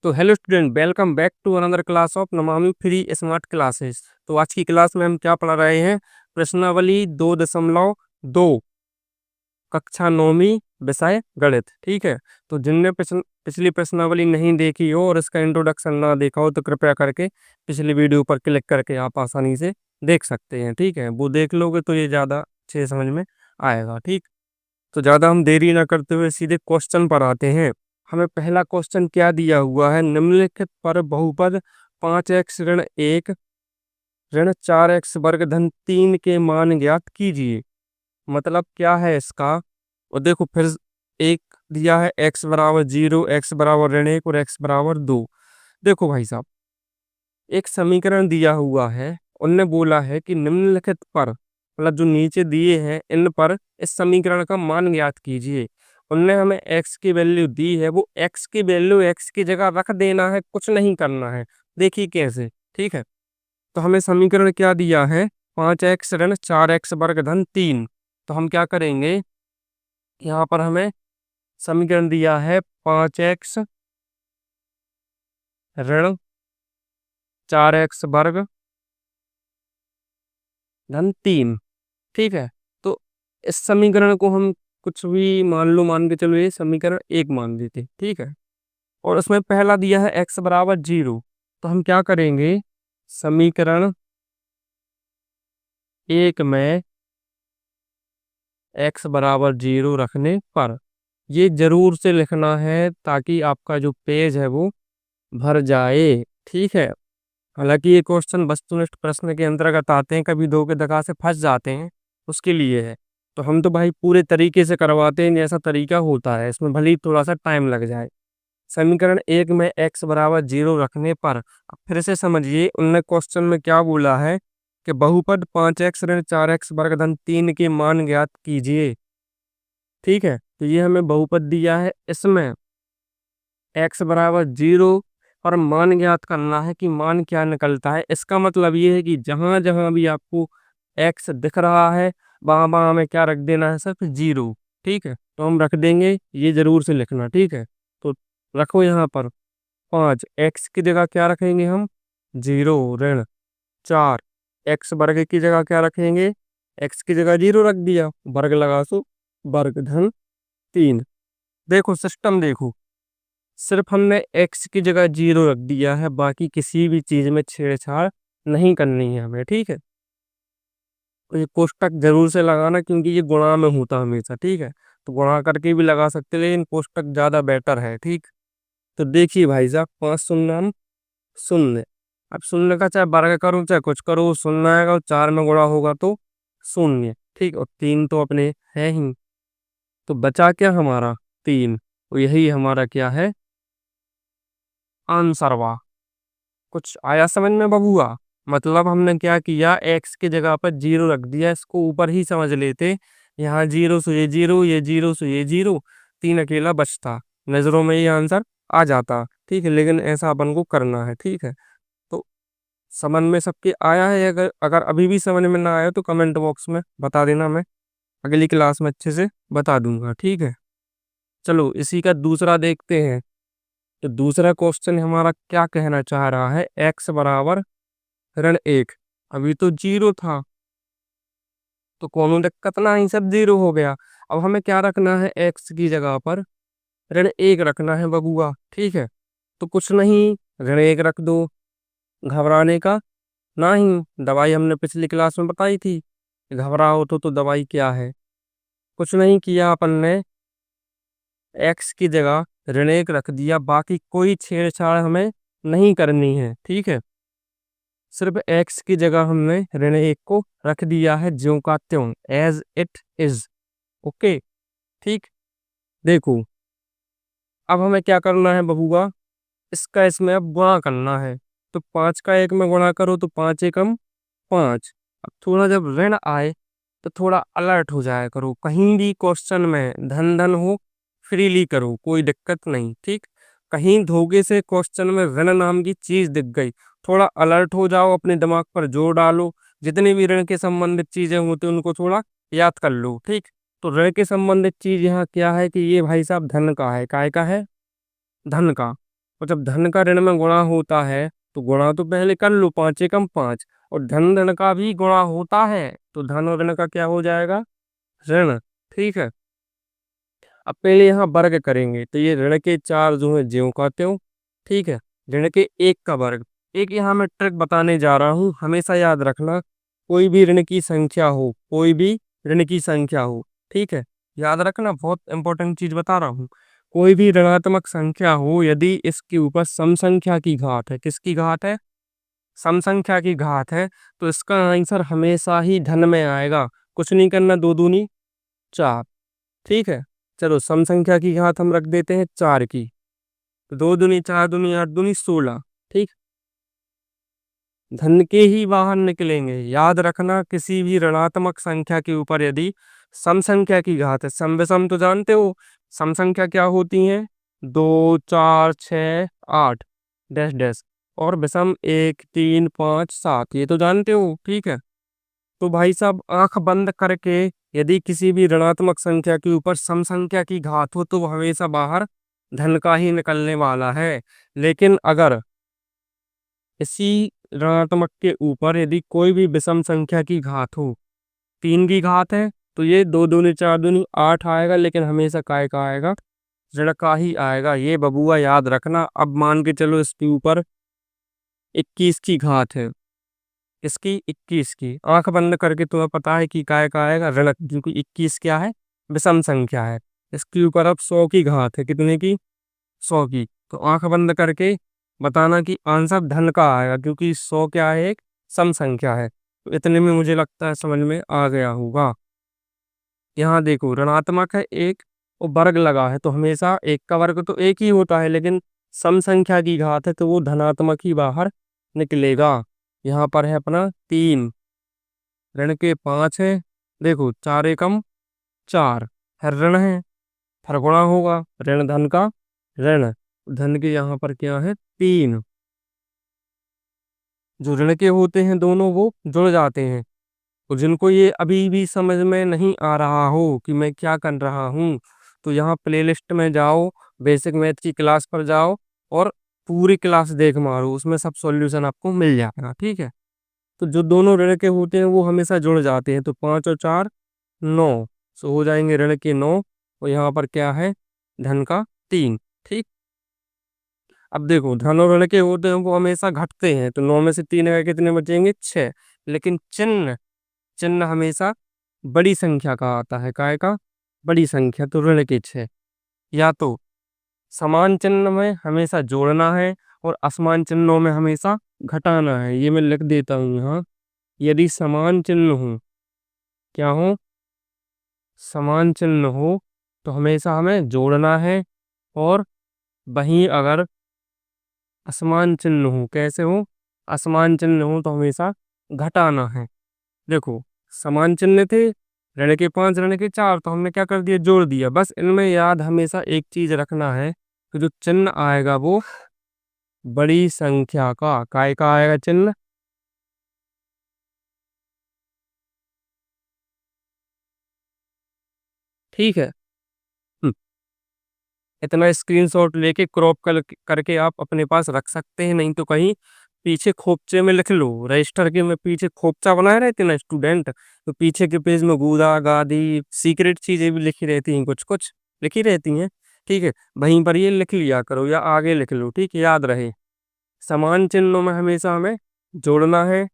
तो hello student, welcome back to another class of Namami free smart classes. तो आज की क्लास में हम क्या पढ़ रहे हैं? प्रश्नावली 2.2, कक्षा नौवीं, विषय गणित। ठीक है। तो जिनने पिछली प्रश्नावली नहीं देखी हो और इसका इंट्रोडक्शन ना देखा हो तो कृपया करके पिछली वीडियो पर क्लिक करके आप आसानी से देख सकते हैं। ठीक है, वो देख लोगे तो ये ज़्यादा अच्छे समझ में आएगा। ठीक, तो ज़्यादा हम देरी ना करते हुए सीधे क्वेश्चन पर आते हैं। हमें पहला क्वेश्चन क्या दिया हुआ है? निम्नलिखित पर बहुपद 5x ऋण 1 ऋण 4x वर्ग धन 3 के मान ज्ञात कीजिए। मतलब क्या है इसका? और देखो फिर एक दिया है x बराबर 0, x बराबर ऋण 1 और x बराबर 2। देखो भाई साहब, एक समीकरण दिया हुआ है, उनने बोला है कि निम्नलिखित पर, मतलब जो नीचे दिए हैं इन पर इस समीकरण का मान ज्ञात कीजिए। उनने हमें x की वैल्यू दी है, वो x की वैल्यू x की जगह रख देना है, कुछ नहीं करना है। देखिए कैसे। ठीक है, तो हमें समीकरण क्या दिया है? 5x ऋण 4x वर्ग धन 3। तो हम क्या करेंगे, यहाँ पर हमें समीकरण दिया है 5x ऋण 4x वर्ग धन 3। ठीक है, तो इस समीकरण को हम कुछ भी मान के चलो, ये समीकरण 1 मान लेते। ठीक है, और उसमें पहला दिया है x बराबर 0। तो हम क्या करेंगे, समीकरण 1 में x बराबर 0 रखने पर ये जरूर से लिखना है ताकि आपका जो पेज है वो भर जाए। ठीक है, हालांकि ये क्वेश्चन वस्तुनिष्ठ प्रश्न के अंतर्गत आते हैं, कभी दो के दगा से फंस जाते हैं, उसके लिए है। तो हम तो भाई पूरे तरीके से करवाते हैं जैसा तरीका होता है, इसमें भले ही थोड़ा सा टाइम लग जाए। समीकरण 1 में x बराबर 0 रखने पर, अब फिर से समझिए उनने क्वेश्चन में क्या बोला है कि बहुपद 5x ऋण 4x वर्ग धन 3 के मान ज्ञात कीजिए। ठीक है, तो ये हमें बहुपद दिया है, इसमें x बराबर 0 और मान ज्ञात करना है कि मान क्या निकलता है। इसका मतलब ये है कि जहां जहां भी आपको x दिख रहा है वहां वहां हमें क्या रख देना है? सिर्फ 0। ठीक है, तो हम रख देंगे, ये जरूर से लिखना। ठीक है, तो रखो यहाँ पर 5, x की जगह क्या रखेंगे हम? 0 ऋण 4, x वर्ग की जगह क्या रखेंगे? x की जगह 0 रख दिया, वर्ग लगा सो वर्ग धन 3। देखो सिस्टम देखो, सिर्फ हमने x की जगह 0 रख दिया है, बाकी किसी भी चीज में छेड़छाड़ नहीं करनी है हमें। ठीक है, तो ये कोष्टक जरूर से लगाना क्योंकि ये गुणा में होता है हमेशा। ठीक है, तो गुणा करके भी लगा सकते हैं, लेकिन कोष्टक ज्यादा बेटर है। ठीक, तो देखिए भाई साहब, 5 शून्य हम शून्य। अब शून्य का चाहे वर्ग करो चाहे कुछ करो, शून्य आएगा, और 4 में गुणा होगा तो शून्य। ठीक, और 3 तो अपने है ही, तो बचा क्या हमारा? 3। तो यही हमारा क्या है? आंसर वा। कुछ आया समझ में बबुआ? मतलब हमने क्या किया, x की जगह पर 0 रख दिया, इसको ऊपर ही समझ लेते। यहाँ 0 से ये 0, ये 0 से ये 0, 3 अकेला बचता, नजरों में ये आंसर आ जाता। ठीक है, लेकिन ऐसा अपन को करना है। ठीक है, तो समझ में सबके आया है? अगर अगर अभी भी समझ में ना आया तो कमेंट बॉक्स में बता देना, मैं अगली क्लास में अच्छे से बता दूंगा। ठीक है, चलो इसी का दूसरा देखते हैं। तो दूसरा क्वेश्चन हमारा क्या कहना चाह रहा है? x बराबर ऋण 1। अभी तो 0 था, तो कोनो दिक्कत ना ही, सब 0 हो गया। अब हमें क्या रखना है? x की जगह पर ऋण 1 रखना है बबुआ। ठीक है, तो कुछ नहीं, ऋण 1 रख दो, घबराने का नहीं। दवाई हमने पिछली क्लास में बताई थी, घबराओ तो दवाई क्या है। कुछ नहीं किया अपन ने, x की जगह ऋण 1 रख दिया, बाकी कोई छेड़छाड़ हमें नहीं करनी है। ठीक है, सिर्फ x की जगह हमने ऋण 1 को रख दिया है, ज्यों का त्यों, एज इट इज। ओके, ठीक। देखो, अब हमें क्या करना है बबुआ? इसका इसमें अब गुणा करना है। तो 5 का 1 में गुणा करो तो 5 एकम 5। अब थोड़ा जब ऋण आए तो थोड़ा अलर्ट हो जाया करो, कहीं भी क्वेश्चन में धन धन हो फ्रीली करो, कोई दिक्कत नहीं। ठीक, कहीं धोखे से क्वेश्चन में ऋण नाम की चीज दिख गई, थोड़ा अलर्ट हो जाओ, अपने दिमाग पर जोर डालो, जितनी भी ऋण के संबंधित चीजें होती हैं उनको थोड़ा याद कर लो। ठीक, तो ऋण के संबंधित चीज यहाँ क्या है कि ये भाई साहब धन का है, काय का है? धन का। और जब धन का ऋण में गुणा होता है तो गुणा तो पहले कर लो, 5 एकम 5, और धन ऋण का भी गुणा होता है तो धन और ऋण का क्या हो जाएगा, ऋण। ठीक है, अब पहले यहाँ वर्ग करेंगे तो ये ऋण के 4 जो है ज्यों का त्यों। ठीक है, ऋण के 1 का वर्ग। एक यहाँ मैं ट्रिक बताने जा रहा हूँ, हमेशा याद रखना, कोई भी ऋण की संख्या हो, कोई भी ऋण की संख्या हो, ठीक है, याद रखना, बहुत इंपॉर्टेंट चीज बता रहा हूँ। कोई भी ऋणात्मक संख्या हो, यदि इसके ऊपर सम संख्या की घात है, किसकी घात है, सम संख्या की घात है, तो इसका आंसर हमेशा ही धन में आएगा। कुछ नहीं करना, 2 दूनी 4। ठीक है, चलो सम संख्या की घात हम रख देते हैं 4 की, तो 2 दूनी 4 दूनी 8 दूनी 16। ठीक, धन के ही बाहर निकलेंगे। याद रखना, किसी भी ऋणात्मक संख्या के ऊपर यदि सम संख्या की घात है, सम विषम तो जानते हो, सम संख्या क्या होती है, 2 4 6 8 डैश डैश, और विषम 1 3 5 7, ये तो जानते हो। ठीक है, तो भाई साहब आंख बंद करके यदि किसी भी ऋणात्मक संख्या के ऊपर सम संख्या की घात हो तो वो हमेशा बाहर धन का ही निकलने वाला है। लेकिन अगर इसी ऋणात्मक के ऊपर यदि कोई भी विषम संख्या की घात हो, 3 की घात है, तो ये 2 दूनी 4 दूनी 8 आएगा, लेकिन हमेशा काय का आएगा, ऋण का ही आएगा। ये बबुआ याद रखना। अब मान के चलो इसके ऊपर 21 की घात है, इसकी 21 की, आंख बंद करके तुम्हें पता है कि काय का आएगा, ऋण, क्योंकि 21 क्या है, विषम संख्या है। इसके ऊपर अब 100 की घात है, कितने की, 100 की, तो आंख बंद करके बताना कि आंसर धन का आएगा, क्योंकि 100 क्या है, एक सम संख्या है। तो इतने में मुझे लगता है समझ में आ गया होगा। यहाँ देखो ऋणात्मक है एक, और वर्ग लगा है, तो हमेशा एक का वर्ग तो एक ही होता है, लेकिन सम संख्या की घात है तो वो धनात्मक ही बाहर निकलेगा। यहाँ पर है अपना 3, ऋण के 5 है, देखो 4 एकम 4, हर ऋण है, हर गुणा होगा, ऋण धन का ऋण, धन के यहाँ पर क्या है, 3, जो ऋण के होते हैं दोनों वो जुड़ जाते हैं। तो जिनको ये अभी भी समझ में नहीं आ रहा हो कि मैं क्या कर रहा हूँ, तो यहाँ प्लेलिस्ट में जाओ, बेसिक मैथ की क्लास पर जाओ और पूरी क्लास देख मारो, उसमें सब सॉल्यूशन आपको मिल जाएगा। ठीक है, तो जो दोनों ऋण के होते हैं वो हमेशा जुड़ जाते हैं, तो 5 और 4 9, सो हो जाएंगे ऋण के 9, और यहाँ पर क्या है, धन का 3। ठीक, अब देखो धन और ऋण के होते हैं वो हमेशा घटते हैं, तो 9 में से 3 गए, कितने बचेंगे, 6। लेकिन चिन्ह, चिन्ह हमेशा बड़ी संख्या का आता है, काय का, बड़ी संख्या, तो ऋण के 6। या तो समान चिन्ह में हमेशा जोड़ना है और असमान चिन्हों में हमेशा घटाना है। ये मैं लिख देता हूँ यहाँ, यदि समान चिन्ह हो, क्या हो, समान चिन्ह हो, तो हमेशा हमें जोड़ना है, और वहीं अगर असमान चिन्ह हो, कैसे हो, असमान चिन्ह हो तो हमेशा घटाना है। देखो समान चिन्ह थे, ऋण के 5 ऋण के 4, तो हमने क्या कर दिया, जोड़ दिया। बस इनमें याद हमेशा एक चीज रखना है कि जो चिन्ह आएगा वो बड़ी संख्या का, काय का आएगा चिन्ह, ठीक है। हम्म, इतना स्क्रीनशॉट लेके क्रॉप करके आप अपने पास रख सकते हैं, नहीं तो कहीं पीछे खोपचे में लिख लो। रजिस्टर के में पीछे खोपचा बनाए रहते ना स्टूडेंट, तो पीछे के पेज में गूदा गादी सीक्रेट चीजें भी लिखी रहती हैं, कुछ कुछ लिखी रहती हैं। ठीक है, वहीं पर ये लिख लिया करो या आगे लिख लो, ठीक है, याद रहे। समान चिन्हों में हमेशा हमें जोड़ना है,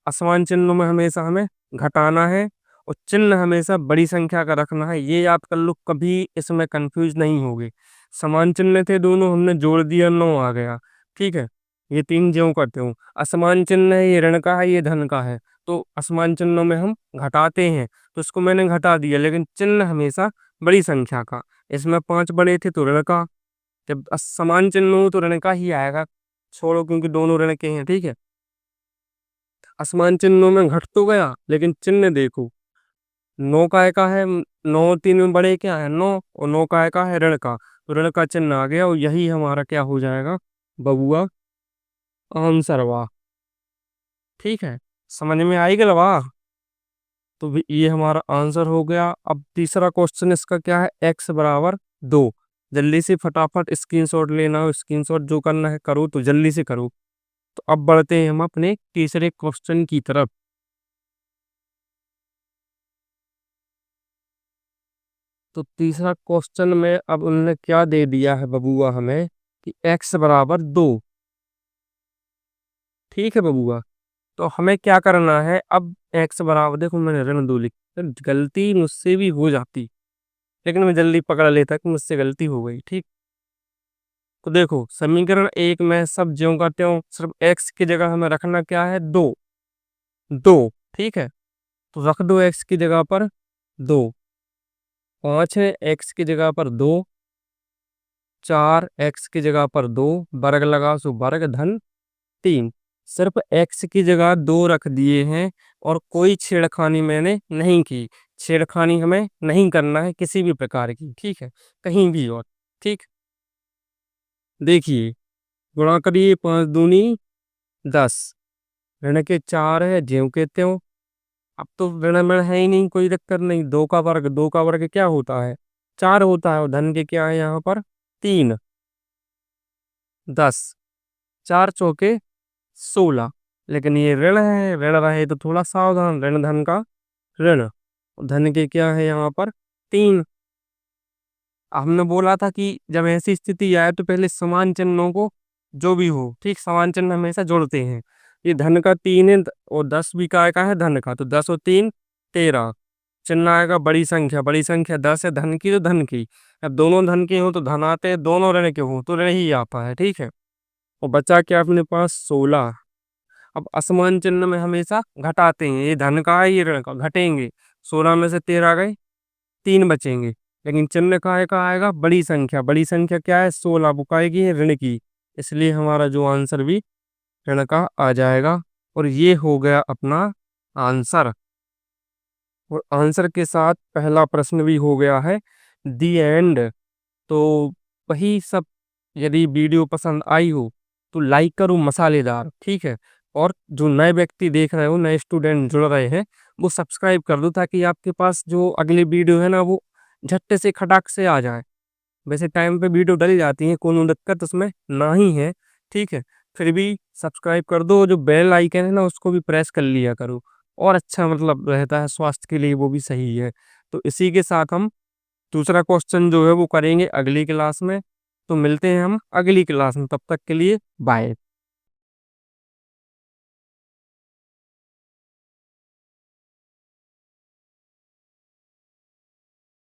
असमान चिन्हों में हमेशा हमें घटाना है, और चिन्ह हमेशा बड़ी संख्या का रखना है। ये याद कर लो, कभी इसमें कंफ्यूज नहीं होगे। समान चिन्ह थे दोनों, हमने जोड़ दिया, 9 आ गया। ठीक है, ये 3 ज्यों करते हो। असमान चिन्ह है, ये ऋण का है, ये धन का है, तो असमान चिन्हों में हम घटाते हैं, तो इसको मैंने घटा दिया, लेकिन चिन्ह हमेशा बड़ी संख्या का। इसमें 5 बड़े थे तो ऋण का, जब समान चिन्ह हो तो ऋण का ही आएगा, छोड़ो, क्योंकि दोनों ऋण के हैं। ठीक है, असमान चिन्हों में घट तो गया, लेकिन चिन्ह देखो, 9 काय का है, 9 3 में बड़े क्या है, 9, और 9 काय का है, ऋण का, तो ऋण का चिन्ह आ गया, और यही हमारा क्या हो जाएगा, बबुआ, आंसर। वाह, ठीक है, समझ में आई गल, वाह। तो ये हमारा आंसर हो गया। अब तीसरा क्वेश्चन इसका क्या है, x बराबर 2। जल्दी से फटाफट स्क्रीनशॉट लेना हो, स्क्रीनशॉट जो करना है करो, तो जल्दी से करो। तो अब बढ़ते हैं हम अपने तीसरे क्वेश्चन की तरफ। तो तीसरा क्वेश्चन में अब उन्होंने क्या दे दिया है बबुआ हमें कि x बराबर 2। ठीक है बबुआ, तो हमें क्या करना है अब। x बराबर, देखो मैंने ऋण 2 लिख, गलती मुझसे भी हो जाती, लेकिन मैं जल्दी पकड़ लेता कि मुझसे गलती हो गई। ठीक, तो देखो समीकरण एक में सब ज्यों का त्यों, सिर्फ x की जगह हमें रखना क्या है, 2। 2, ठीक है, तो रख दो x की जगह पर 2। 5 है, x की जगह पर 2। 4, x की जगह पर 2, वर्ग लगा सो वर्ग धन 3। सिर्फ x की जगह 2 रख दिए हैं, और कोई छेड़खानी मैंने नहीं की। छेड़खानी हमें नहीं करना है किसी भी प्रकार की, ठीक है, कहीं भी। और ठीक, देखिए गुणा करिए, 5 दूनी 10, ऋण के 4 है ज्यों के त्यों। अब तो ऋण में है ही नहीं, कोई दिक्कत नहीं। 2 का वर्ग, 2 का वर्ग क्या होता है, 4 होता है, और धन के क्या है यहाँ पर 3। 10, 4 चौके 16। लेकिन ये ऋण है, ऋण रहे तो थोड़ा सावधान, ऋण धन का ऋण, और धन के क्या है यहाँ पर 3। हमने बोला था कि जब ऐसी स्थिति आए तो पहले समान चिन्हों को, जो भी हो, ठीक, समान चिन्ह हमेशा जोड़ते हैं। ये धन का 3 है, और 10 भी काय का है, धन का, तो 10 और 3 13। चिन्ह आएगा बड़ी संख्या, बड़ी संख्या 10 है, धन की तो धन की। अब दोनों धन के हो तो धन आते हैं, दोनों ऋण के हो तो ऋण ही आता है, ठीक है। और बचा क्या अपने पास, 16। अब असमान चिन्ह में हमेशा घटाते हैं, ये धन का है, ये ऋण का, घटेंगे। 16 में से 13 गए, 3 बचेंगे। लेकिन चिन्ह काय का आएगा, बड़ी संख्या, बड़ी संख्या क्या है, 16, वो काय की है, ऋण की। इसलिए हमारा जो आंसर भी ऋण का आ जाएगा। और ये हो गया अपना आंसर। और आंसर के साथ पहला प्रश्न भी हो गया है दी एंड। तो वही सब, यदि वीडियो पसंद आई हो तो लाइक करो मसालेदार, ठीक है। और जो नए व्यक्ति देख रहे हो, नए स्टूडेंट जुड़ रहे हैं, वो सब्सक्राइब कर दो, ताकि आपके पास जो अगली वीडियो है ना, वो झट्टे से खटाक से आ जाए। वैसे टाइम पे वीडियो डल जाती है, कोनो दिक्कत उसमें ना ही है, ठीक है। फिर भी सब्सक्राइब कर दो, जो बेल आइकन है ना, उसको भी प्रेस कर लिया करो, और अच्छा मतलब रहता है स्वास्थ्य के लिए, वो भी सही है। तो इसी के साथ हम दूसरा क्वेश्चन जो है वो करेंगे अगली क्लास में। तो मिलते हैं हम अगली क्लास में, तब तक के लिए बाय।